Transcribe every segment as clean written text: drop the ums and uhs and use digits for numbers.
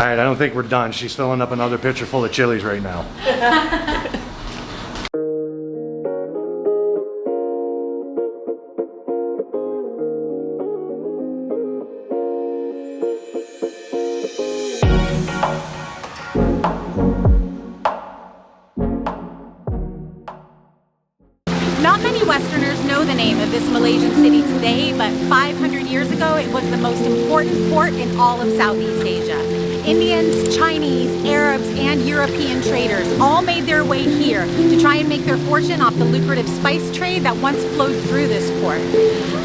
right, I don't think we're done. She's filling up another pitcher full of chilies right now. Not many Westerners know the name of this Malaysian city today, but 500 years ago it was the most important port in all of Southeast Asia. Indians, Chinese, Arabs, and European traders all made their way here to try and make their fortune off the lucrative spice trade that once flowed through this port.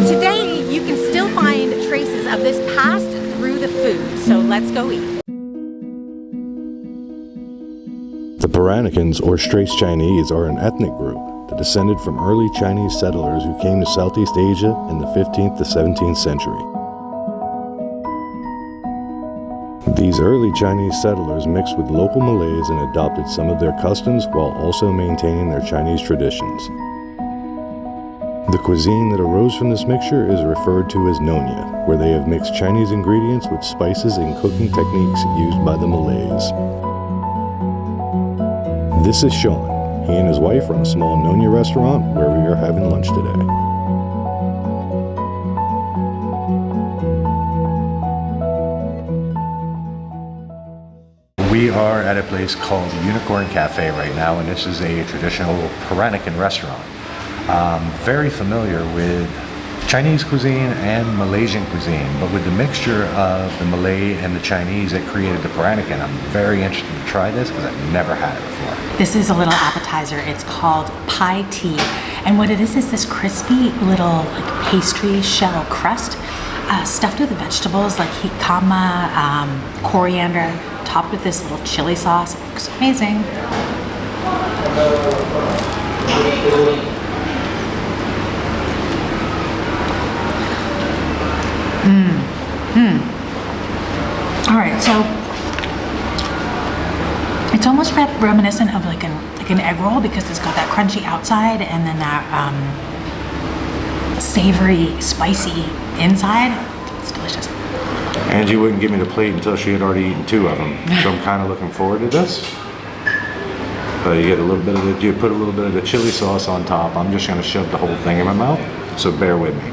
Today, you can still find traces of this past through the food, so let's go eat. The Peranakans, or Straits Chinese, are an ethnic group that descended from early Chinese settlers who came to Southeast Asia in the 15th to 17th century. These early Chinese settlers mixed with local Malays and adopted some of their customs while also maintaining their Chinese traditions. The cuisine that arose from this mixture is referred to as Nyonya, where they have mixed Chinese ingredients with spices and cooking techniques used by the Malays. This is Sean. He and his wife run a small Nyonya restaurant where we are having lunch today. We are at a place called Unicorn Cafe right now, and this is a traditional Peranakan restaurant. Very familiar with Chinese cuisine and Malaysian cuisine, but with the mixture of the Malay and the Chinese that created the Peranakan, I'm very interested to try this because I've never had it before. This is a little appetizer. It's called pie tea, and what it is this crispy little pastry shell crust stuffed with vegetables like jicama, coriander, topped with this little chili sauce. It looks amazing. All right, so it's almost reminiscent of like an egg roll because it's got that crunchy outside and then that savory, spicy inside. It's delicious. Angie wouldn't give me the plate until she had already eaten 2 of them, so I'm kind of looking forward to this. You get a little bit of the, you put a little bit of the chili sauce on top. I'm just going to shove the whole thing in my mouth, so bear with me.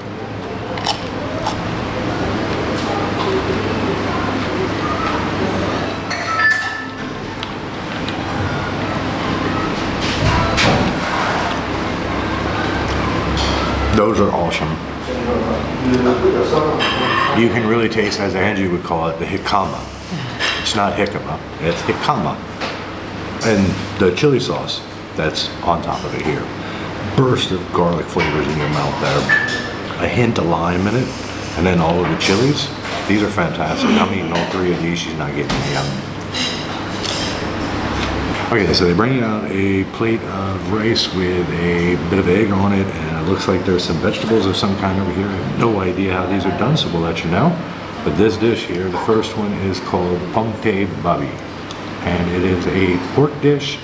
Those are awesome. You can really taste, as Angie would call it, the jicama. It's not jicama, it's jicama. And the chili sauce that's on top of it here. Burst of garlic flavors in your mouth there. A hint of lime in it, and then all of the chilies. These are fantastic. I'm eating all 3 of these. She's not getting any of them. Okay, so they bring you out a plate of rice with a bit of egg on it, and it looks like there's some vegetables of some kind over here. I have no idea how these are done, so we'll let you know. But this dish here, the first one is called Pongteh Babi, and it is a pork dish.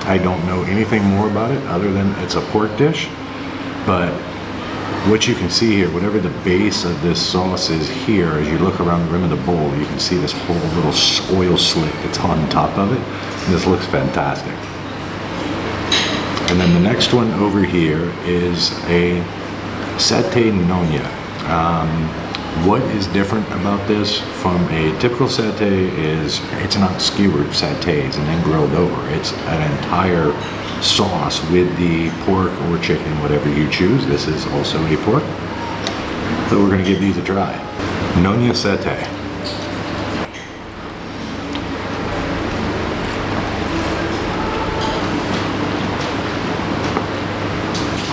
I don't know anything more about it other than it's a pork dish, but what you can see here, whatever the base of this sauce is here, as you look around the rim of the bowl, you can see this whole little oil slick that's on top of it. And this looks fantastic. And then the next one over here is a Satay Nyonya. What is different about this from a typical satay is it's not skewered satays and then grilled over. It's an entire sauce with the pork or chicken, whatever you choose. This is also a pork. So we're going to give these a try. Nyonya Satay.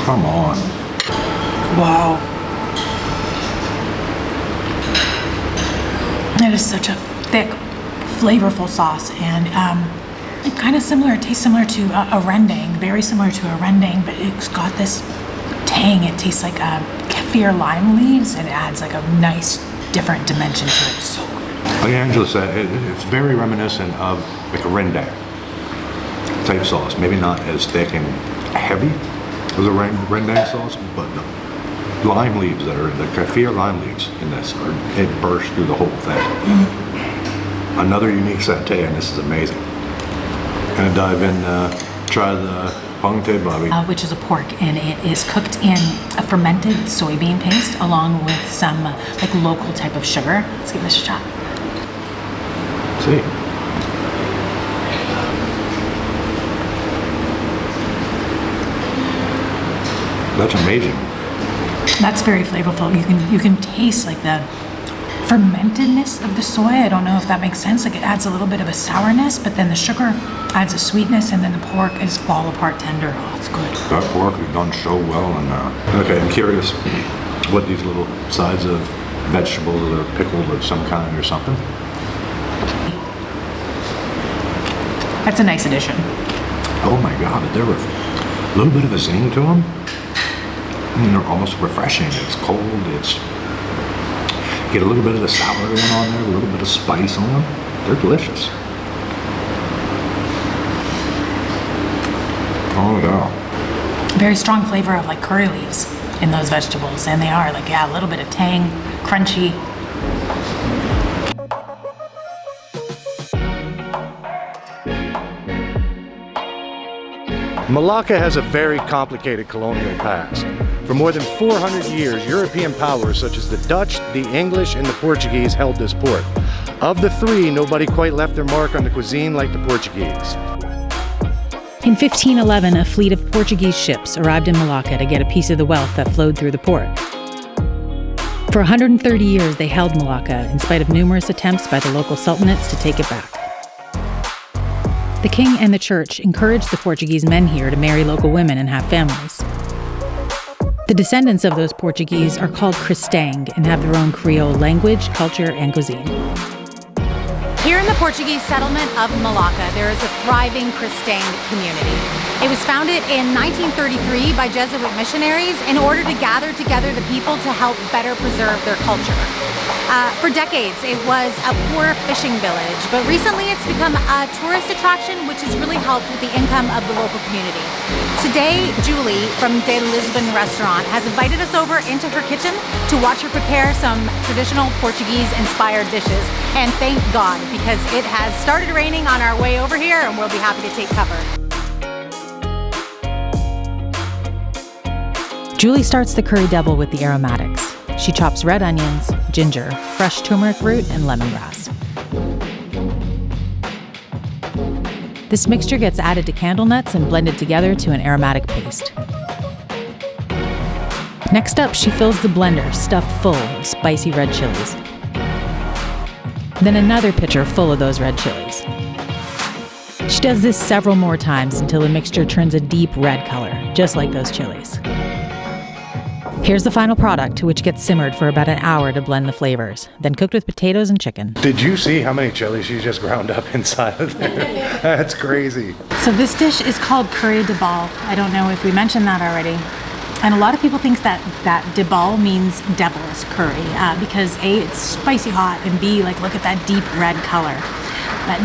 Come on. Wow. It is such a thick, flavorful sauce, and it's kind of similar. It tastes similar to a rendang, very similar to a rendang, but it's got this tang. It tastes like kaffir lime leaves, and it adds like a nice, different dimension to it. So good. Like Angela said, it's very reminiscent of like a rendang type sauce. Maybe not as thick and heavy as a rendang sauce, but the lime leaves that are in the kaffir lime leaves in this, it bursts through the whole thing. Another unique satay, and this is amazing. Gonna dive in, try the Pongteh Babi. Which is a pork, and it is cooked in a fermented soybean paste along with some like local type of sugar. Let's give this a shot. See. That's amazing. That's very flavorful. You can taste like the fermentedness of the soy. I don't know if that makes sense. Like it adds a little bit of a sourness, but then the sugar adds a sweetness, and then the pork is fall apart tender. Oh, it's good. That pork is done so well. And okay, I'm curious what these little sides of vegetables or pickled of some kind or something. That's a nice addition. Oh my God, but they're a little bit of a zing to them. And they're almost refreshing. It's cold. It's get a little bit of the sour going on there, a little bit of spice on them. They're delicious. Oh yeah. Very strong flavor of like curry leaves in those vegetables, and they are like, yeah, a little bit of tang, crunchy. Malacca has a very complicated colonial past. For more than 400 years, European powers such as the Dutch, the English, and the Portuguese held this port. Of the three, nobody quite left their mark on the cuisine like the Portuguese. In 1511, a fleet of Portuguese ships arrived in Malacca to get a piece of the wealth that flowed through the port. For 130 years, they held Malacca in spite of numerous attempts by the local sultanates to take it back. The king and the church encouraged the Portuguese men here to marry local women and have families. The descendants of those Portuguese are called Kristang and have their own Creole language, culture, and cuisine. Here in the Portuguese settlement of Melaka, there is a thriving Kristang community. It was founded in 1933 by Jesuit missionaries in order to gather together the people to help better preserve their culture. For decades, it was a poor fishing village, but recently it's become a tourist attraction, which has really helped with the income of the local community. Today, Julie from Lisbon Restaurant has invited us over into her kitchen to watch her prepare some traditional Portuguese-inspired dishes. And thank God, because it has started raining on our way over here, and we'll be happy to take cover. Julie starts the curry Debal with the aromatics. She chops red onions, ginger, fresh turmeric root, and lemongrass. This mixture gets added to candle nuts and blended together to an aromatic paste. Next up, she fills the blender stuffed full of spicy red chilies. Then another pitcher full of those red chilies. She does this several more times until the mixture turns a deep red color, just like those chilies. Here's the final product, which gets simmered for about an hour to blend the flavors, then cooked with potatoes and chicken. Did you see how many chilies she just ground up inside of there? That's crazy. So this dish is called curry Debal. I don't know if we mentioned that already. And a lot of people think that Debal means devil's curry because A, it's spicy hot, and B, like look at that deep red color.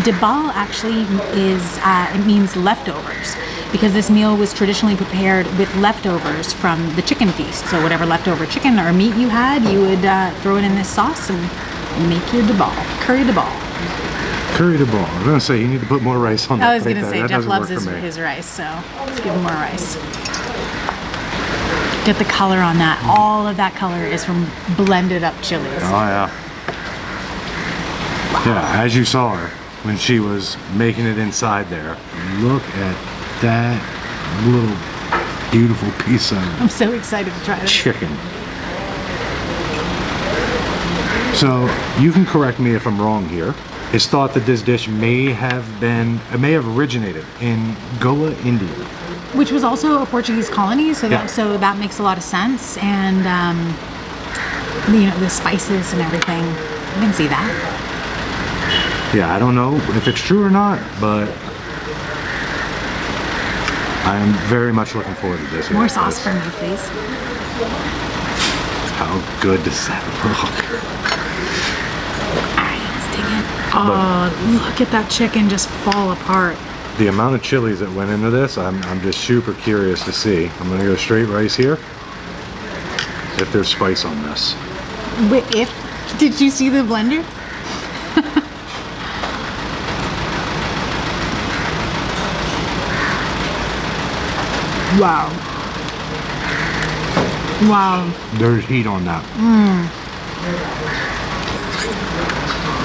Debal actually is, it means leftovers, because this meal was traditionally prepared with leftovers from the chicken feast. So whatever leftover chicken or meat you had, you would throw it in this sauce and make your Debal, curry Debal. Curry Debal. I was going to say, you need to put more rice on that. I was going to say, that Jeff doesn't loves work for me. his rice, so let's give him more rice. Get the color on that. All of that color is from blended up chilies. Oh, yeah. Yeah, as you saw her when she was making it inside there. Look at that little beautiful piece of I'm so excited to try this. chicken. So you can correct me if I'm wrong here. It's thought that this dish may have originated in Goa, India. Which was also a Portuguese colony, so Yeah. that makes a lot of sense. And the spices and everything, you can see that. Yeah, I don't know if it's true or not, but I am very much looking forward to this. More sauce for me, please. How good does that look? All right, let's dig in. Oh, look at that chicken just fall apart. The amount of chilies that went into this, I'm just super curious to see. I'm gonna go straight rice here. If there's spice on this. Did you see the blender? Wow. Wow. There's heat on that.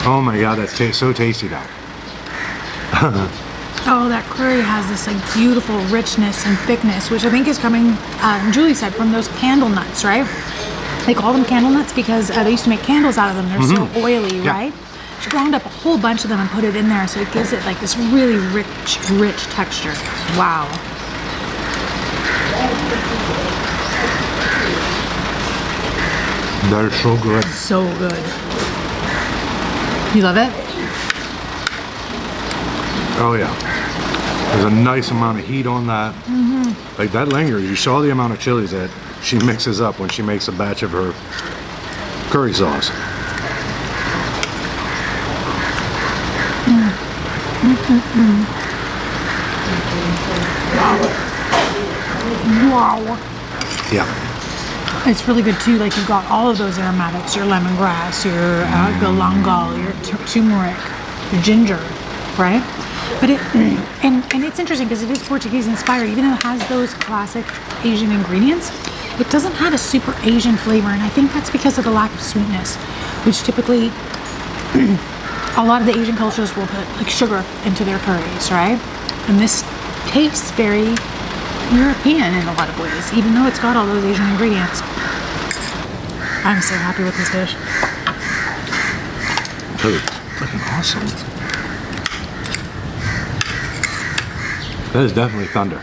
Oh my God, that's so tasty now. Oh, that curry has this like beautiful richness and thickness, which I think is coming, Julie said, from those candle nuts, right? They call them candle nuts because they used to make candles out of them. They're so oily, right? She ground up a whole bunch of them and put it in there, so it gives it like this really rich texture. Wow. They're so good. So good. You love it? Oh yeah. There's a nice amount of heat on that. Like that lingers. You saw the amount of chilies that she mixes up when she makes a batch of her curry sauce. Wow. Yeah. It's really good too. Like you've got all of those aromatics: your lemongrass, your galangal, your turmeric, your ginger, right? But and it's interesting because it is Portuguese inspired, even though it has those classic Asian ingredients. It doesn't have a super Asian flavor, and I think that's because of the lack of sweetness, which typically a lot of the Asian cultures will put like sugar into their curries, right? And this tastes very European in a lot of ways, even though it's got all those Asian ingredients. I'm so happy with this dish. Dude, freaking awesome. That is definitely thunder.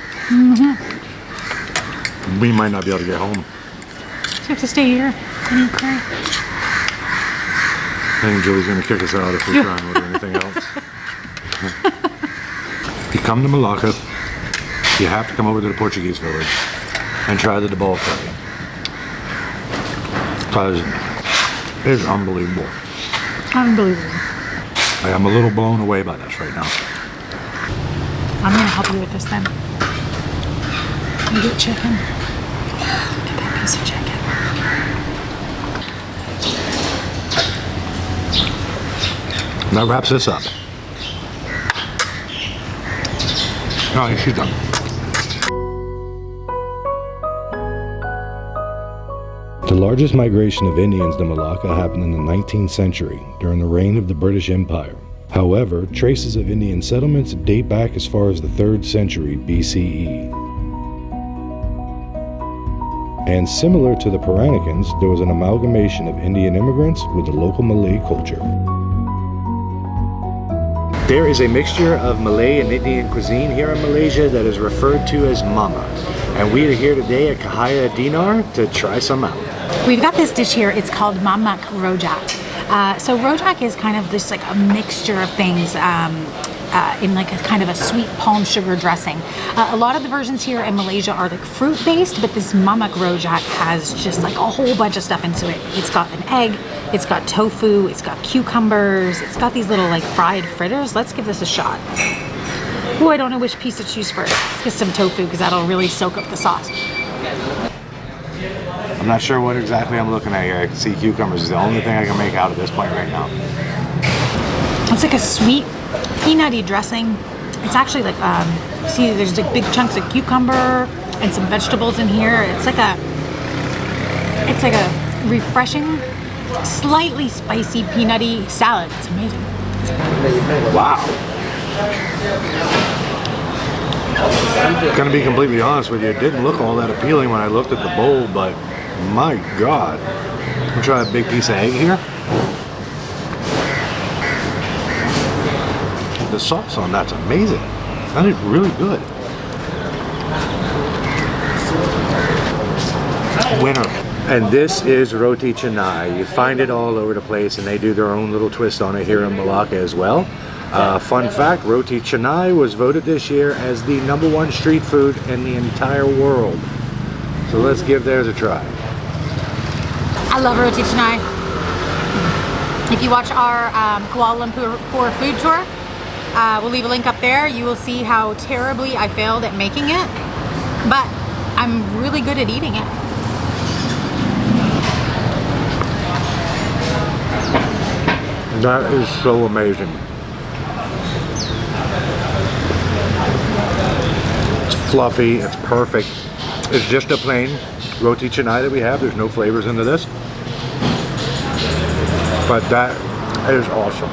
We might not be able to get home. So you have to stay here and eat curry. I think Julie's gonna kick us out if we try and order anything else. If you come to Malacca, you have to come over to the Portuguese village and try the Debal curry. Because it's unbelievable. Unbelievable. I am a little blown away by this right now. I'm gonna help you with this then. You get chicken. Get that piece of chicken. That wraps this up. Oh, she's done. The largest migration of Indians to Malacca happened in the 19th century during the reign of the British Empire. However, traces of Indian settlements date back as far as the 3rd century BCE. And similar to the Peranakans, there was an amalgamation of Indian immigrants with the local Malay culture. There is a mixture of Malay and Indian cuisine here in Malaysia that is referred to as Mamak. And we are here today at Cahaya Dinar to try some out. We've got this dish here. It's called Mamak Rojak. So Rojak is kind of this like a mixture of things in like a kind of a sweet palm sugar dressing. A lot of the versions here in Malaysia are like fruit based, but this Mamak Rojak has just like a whole bunch of stuff into it. It's got an egg, it's got tofu, it's got cucumbers, it's got these little like fried fritters. Let's give this a shot. Oh, I don't know which piece to choose first. Let's get some tofu because that'll really soak up the sauce. I'm not sure what exactly I'm looking at here. I can see cucumbers is the only thing I can make out at this point right now. It's like a sweet peanutty dressing. It's actually like, see, there's like big chunks of cucumber and some vegetables in here. It's like a refreshing, slightly spicy peanutty salad. It's amazing. Wow. Gonna be completely honest with you, it didn't look all that appealing when I looked at the bowl, but my God. I'll try a big piece of egg here. The sauce on that's amazing. That is really good. Winner. And this is Roti Canai. You find it all over the place, and they do their own little twist on it here in Malacca as well. Fun fact, Roti Canai was voted this year as the #1 street food in the entire world. So let's give theirs a try. I love Roti Canai. If you watch our Kuala Lumpur food tour, we'll leave a link up there. You will see how terribly I failed at making it, but I'm really good at eating it. That is so amazing. It's fluffy, it's perfect. It's just a plain roti canai that we have. There's no flavors into this. But that is awesome.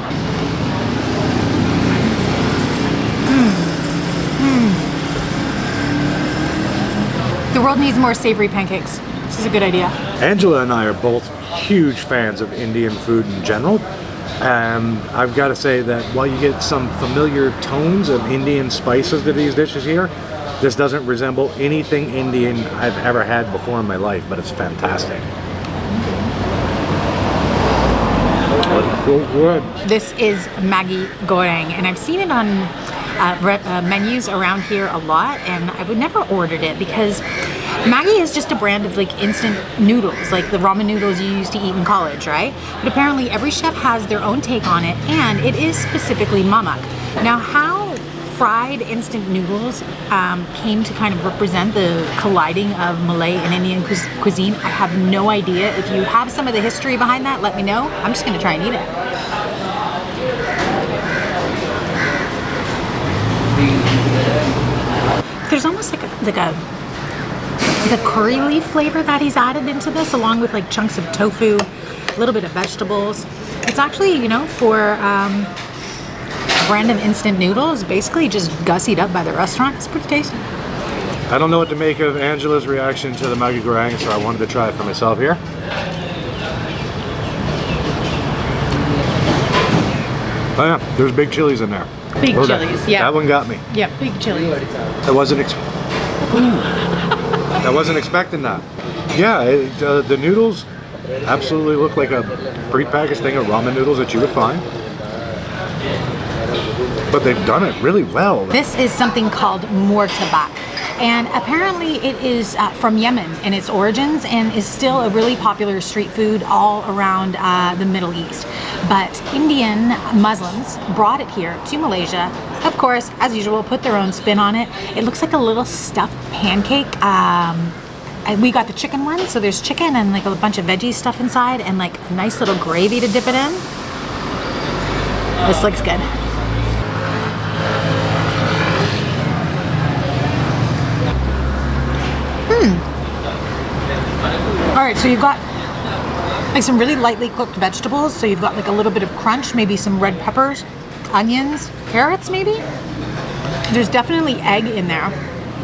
The world needs more savory pancakes. This is a good idea. Angela and I are both huge fans of Indian food in general. I've got to say that while you get some familiar tones of Indian spices to these dishes here, this doesn't resemble anything Indian I've ever had before in my life, but it's fantastic. So good. This is Maggi Goreng, and I've seen it on menus around here a lot, and I would never ordered it because Maggi is just a brand of like instant noodles, like the ramen noodles you used to eat in college, right? But apparently every chef has their own take on it, and it is specifically Mamak. Now, how fried instant noodles came to kind of represent the colliding of Malay and Indian cuisine, I have no idea. If you have some of the history behind that, let me know. I'm just gonna try and eat it. There's almost like a curry leaf flavor that he's added into this, along with like chunks of tofu, a little bit of vegetables. It's actually, you know, for brand of instant noodles, basically just gussied up by the restaurant. It's pretty tasty. I don't know what to make of Angela's reaction to the Maggi Goreng, so I wanted to try it for myself here. Oh yeah, there's big chilies in there. Big chilies, yeah. That one got me. Yeah, big chili. I wasn't expecting that. Yeah, the noodles absolutely look like a prepackaged thing of ramen noodles that you would find. But they've done it really well. This is something called Murtabak, and apparently it is from Yemen in its origins and is still a really popular street food all around the Middle East. But Indian Muslims brought it here to Malaysia, of course, as usual, put their own spin on it. It looks like a little stuffed pancake. We got the chicken one, so there's chicken and like a bunch of veggie stuff inside and like a nice little gravy to dip it in. This looks good. All right, so you've got like some really lightly cooked vegetables. So you've got like a little bit of crunch, maybe some red peppers, onions, carrots maybe. There's definitely egg in there,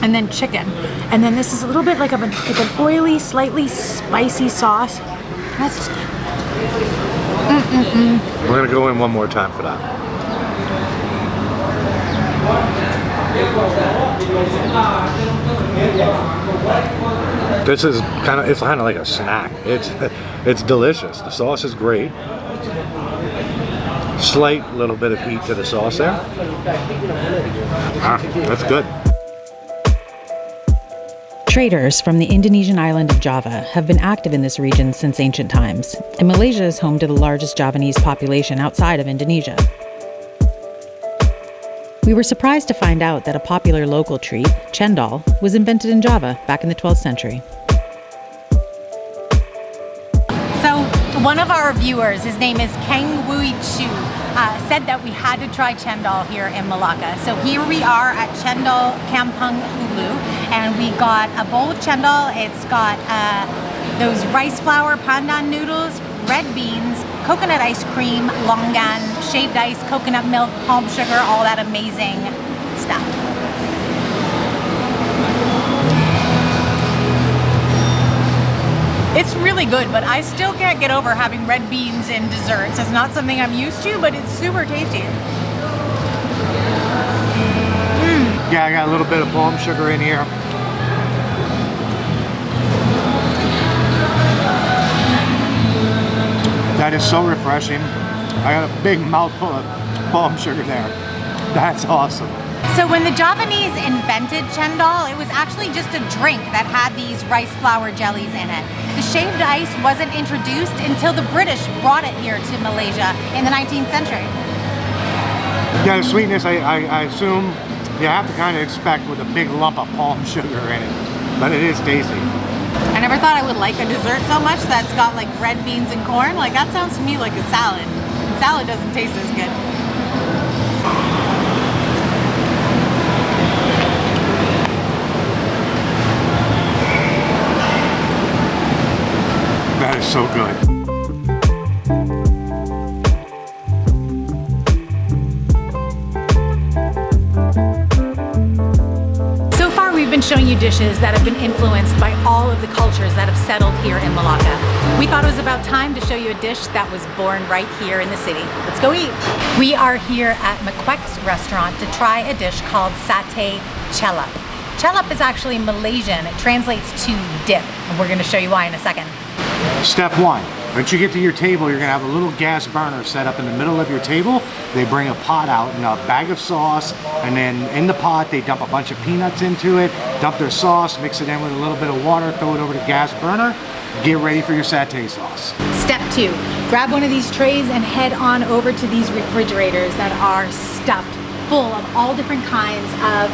and then chicken. And then this is a little bit like an oily, slightly spicy sauce. That's just good. We're gonna go in one more time for that. This is it's kind of like a snack. It's delicious. The sauce is great. Slight little bit of heat to the sauce there. That's good. Traders from the Indonesian island of Java have been active in this region since ancient times, and Malaysia is home to the largest Javanese population outside of Indonesia. We were surprised to find out that a popular local treat, Cendol, was invented in Java back in the 12th century. So one of our viewers, his name is Kang Wui Chu, said that we had to try Cendol here in Malacca. So here we are at Cendol Kampung Hulu, and we got a bowl of Cendol. It's got those rice flour pandan noodles, red beans, coconut ice cream, longan, shaved ice, coconut milk, palm sugar, all that amazing stuff. It's really good, but I still can't get over having red beans in desserts. It's not something I'm used to, but it's super tasty. Yeah, I got a little bit of palm sugar in here. That is so refreshing. I got a big mouthful of palm sugar there. That's awesome. So when the Javanese invented Cendol, it was actually just a drink that had these rice flour jellies in it. The shaved ice wasn't introduced until the British brought it here to Malaysia in the 19th century. Yeah, the sweetness, I assume you have to kind of expect with a big lump of palm sugar in it, but it is tasty. I never thought I would like a dessert so much that's got like red beans and corn. Like that sounds to me like a salad. And salad doesn't taste as good. So good. So far, we've been showing you dishes that have been influenced by all of the cultures that have settled here in Malacca. We thought it was about time to show you a dish that was born right here in the city. Let's go eat. We are here at Mamak's restaurant to try a dish called Satay Chelap. Chelap is actually Malaysian. It translates to dip, and we're gonna show you why in a second. Step one, once you get to your table, you're gonna have a little gas burner set up in the middle of your table. They bring a pot out and a bag of sauce, and then in the pot, they dump a bunch of peanuts into it, dump their sauce, mix it in with a little bit of water, throw it over the gas burner, get ready for your satay sauce. Step two, grab one of these trays and head on over to these refrigerators that are stuffed full of all different kinds of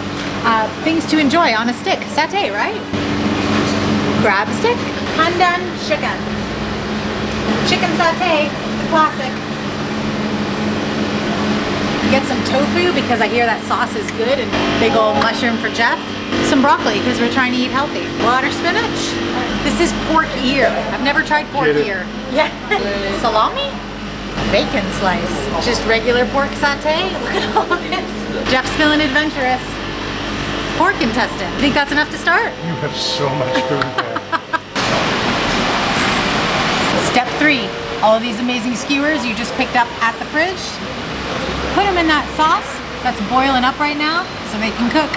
things to enjoy on a stick. Satay, right? Grab a stick, pandan chicken. Chicken satay, it's a classic. Get some tofu because I hear that sauce is good, and big old mushroom for Jeff. Some broccoli because we're trying to eat healthy. Water spinach. This is pork ear. I've never tried pork ear. Yeah. Salami? Bacon slice. Just regular pork satay. Look at all of this. Jeff's feeling adventurous. Pork intestine. Think that's enough to start? You have so much food there. Step three, all of these amazing skewers you just picked up at the fridge. Put them in that sauce that's boiling up right now so they can cook.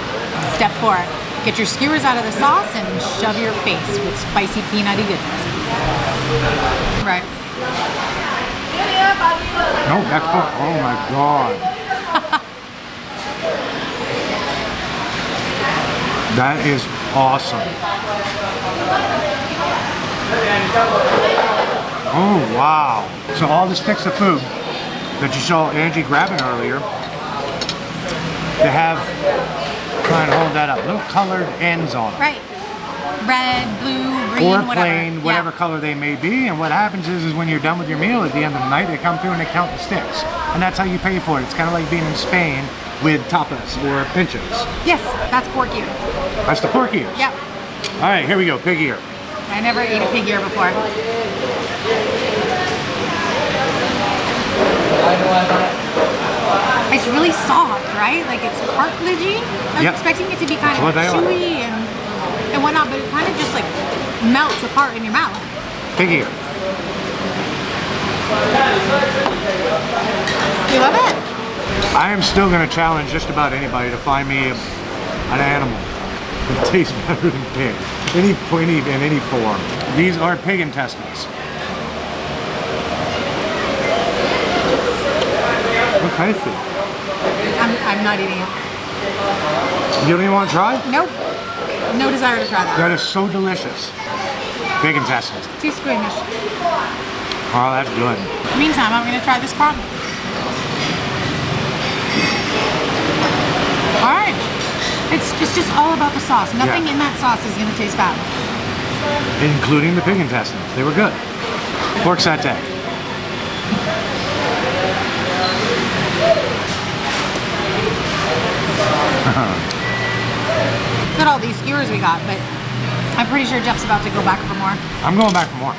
Step four, get your skewers out of the sauce and shove your face with spicy peanutty goodness. Right. No, that's good. Oh my God. That is awesome. Oh, wow. So all the sticks of food that you saw Angie grabbing earlier, they have, try and hold that up, little colored ends on them. Right. Red, blue, green, Or whatever. plain, whatever color they may be. And what happens is when you're done with your meal at the end of the night, they come through and they count the sticks. And that's how you pay for it. It's kind of like being in Spain with tapas or pinchos. Yes, that's pork ear. That's the pork ears. Yep. All right, here we go, pig ear. I never ate a pig ear before. It's really soft, right? Like it's cartilagey. I was Yep. expecting it to be kind That's of what they are. chewy and whatnot, but it kind of just like melts apart in your mouth. Pig ear. You love it? I am still going to challenge just about anybody to find me an animal that tastes better than pig. In any form. These are pig intestines. What tasty? I'm not eating it. You don't even want to try? Nope. No desire to try that. That is so delicious. Pig intestines. Too squeamish. Oh, that's good. Meantime, I'm going to try this part. All right. It's just all about the sauce. Nothing in that sauce is going to taste bad. Including the pig intestines. They were good. Pork satay. Look at all these skewers we got, but I'm pretty sure Jeff's about to go back for more. I'm going back for more.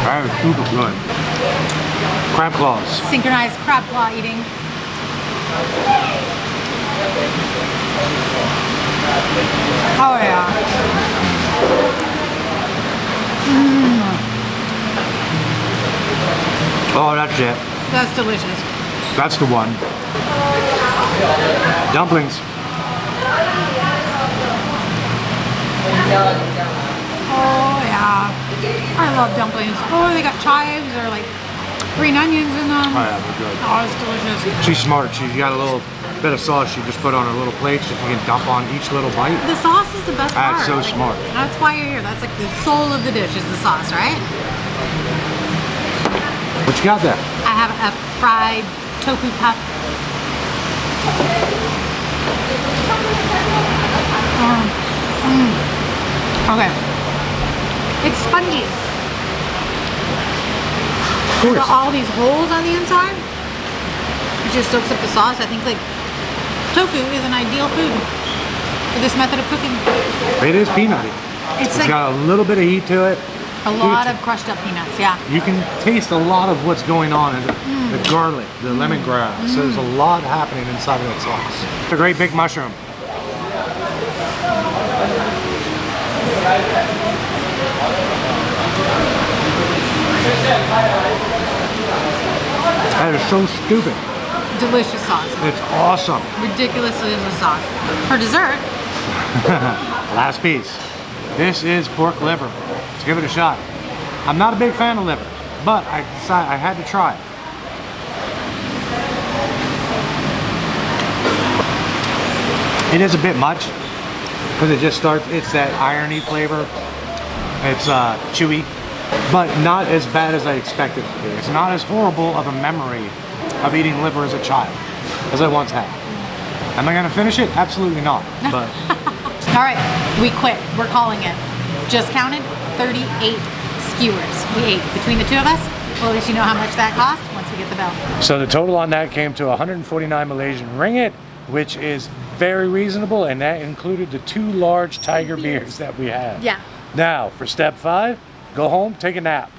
That is super good. Crab claws. Synchronized crab claw eating. Oh yeah. Oh, that's it. That's delicious. That's the one. Dumplings. Oh yeah. I love dumplings. Oh, they got chives or like green onions in them. Oh yeah, they're good. Oh, it's delicious. She's smart. She's got a little bit of sauce she just put on her little plate so she can dump on each little bite. The sauce is the best part. That's so Like, smart. That's why you're here. That's like the soul of the dish is the sauce, right? What you got there? I have a fried tofu puff. Okay. It's spongy. There's all these holes on the inside. It just soaks up the sauce. I think like tofu is an ideal food for this method of cooking. It is peanutty. It's It's like got a little bit of heat to it. a lot of crushed up peanuts, yeah. You can taste a lot of what's going on in the garlic, the lemongrass. So there's a lot happening inside of that sauce. A great big mushroom. That is so stupid. Delicious sauce. It's awesome. Ridiculously delicious sauce. For dessert, Last piece. This is pork liver. Let's give it a shot. I'm not a big fan of liver, but I decided I had to try it. It is a bit much because it just starts, it's that irony flavor. It's chewy, but not as bad as I expected it to be. It's not as horrible of a memory of eating liver as a child as I once had. Am I gonna finish it? Absolutely not, but. all right, we quit. We're calling it. Just counted 38 skewers we ate between the two of us. We'll let you know how much that cost once we get the bill. So the total on that came to 149 Malaysian ringgit, which is very reasonable, and that included the 2 large tiger beers that we had. Yeah. Now, for step 5, go home, take a nap.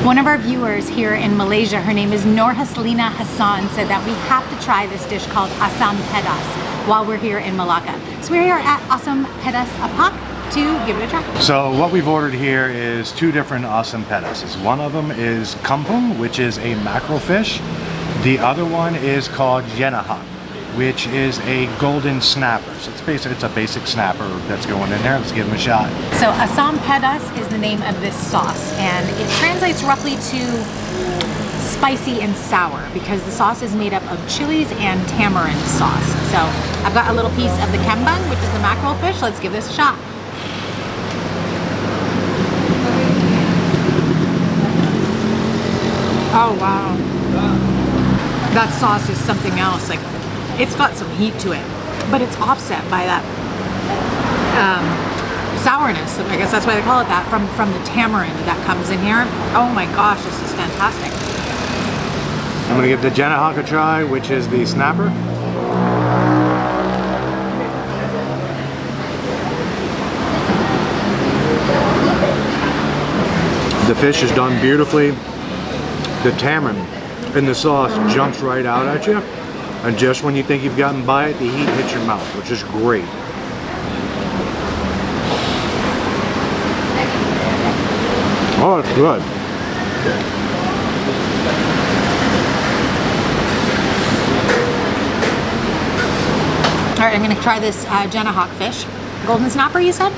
One of our viewers here in Malaysia, her name is Nur Haslina Hassan, said that we have to try this dish called Asam Pedas while we're here in Malacca. So we're here at Asam Pedas Apak to give it a try. So what we've ordered here is 2 different Asam Pedas. One of them is Kampung, which is a mackerel fish. The other one is called Jenahak, which is a golden snapper. So it's a basic snapper that's going in there. Let's give them a shot. So Asam Pedas is the name of this sauce, and it translates roughly to spicy and sour because the sauce is made up of chilies and tamarind sauce. So I've got a little piece of the kembang, which is the mackerel fish. Let's give this a shot. Oh, wow. That sauce is something else. Like, it's got some heat to it, but it's offset by that sourness. I guess that's why they call it that, from the tamarind that comes in here. Oh my gosh, this is fantastic. I'm gonna give the Jenahak a try, which is the snapper. The fish is done beautifully. The tamarind in the sauce jumps right out at you. And just when you think you've gotten by it, the heat hits your mouth, which is great. Oh, it's good. All right, I'm gonna try this Jenahak fish. Golden snapper, you said?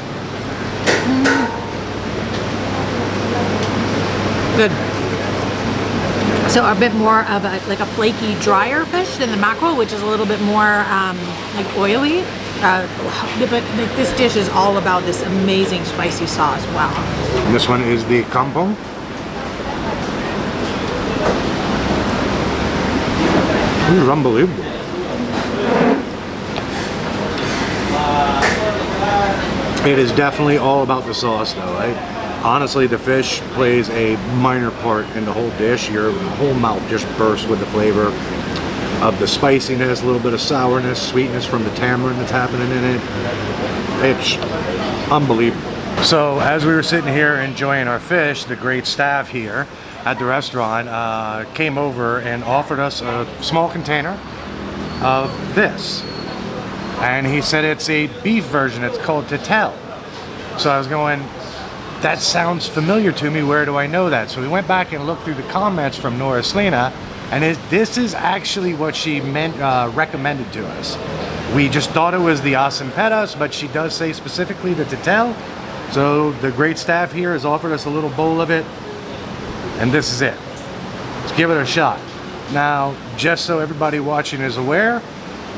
Good. So a bit more of like a flaky, drier fish than the mackerel, which is a little bit more like oily. But this dish is all about this amazing spicy sauce. Wow. And this one is the Kampung. This is unbelievable. It is definitely all about the sauce though, right? Honestly, the fish plays a minor part in the whole dish. Your whole mouth just bursts with the flavor of the spiciness, a little bit of sourness, sweetness from the tamarind that's happening in it. It's unbelievable. So as we were sitting here enjoying our fish, the great staff here at the restaurant came over and offered us a small container of this. And he said it's a beef version, it's called Tatel. So I was going, that sounds familiar to me, where do I know that? So we went back and looked through the comments from Nora Slena, and this is actually what she recommended to us. We just thought it was the Asam Pedas, but she does say specifically the Tatel. So the great staff here has offered us a little bowl of it, and this is it. Let's give it a shot. Now, just so everybody watching is aware,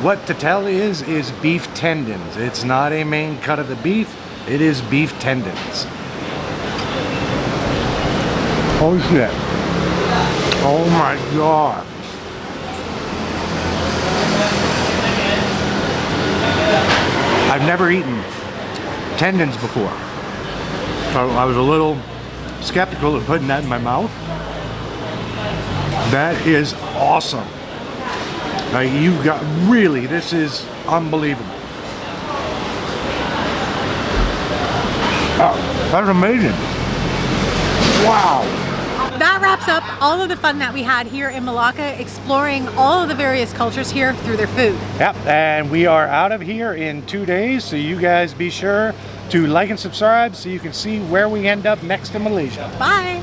what Tatel is beef tendons. It's not a main cut of the beef, it is beef tendons. Oh shit. Oh my god. I've never eaten tendons before. So I was a little skeptical of putting that in my mouth. That is awesome. You've got, really, this is unbelievable. Oh, that's amazing. Wow. That wraps up all of the fun that we had here in Malacca, exploring all of the various cultures here through their food. Yep, and we are out of here in 2 days, so you guys be sure to like and subscribe so you can see where we end up next in Malaysia. Bye.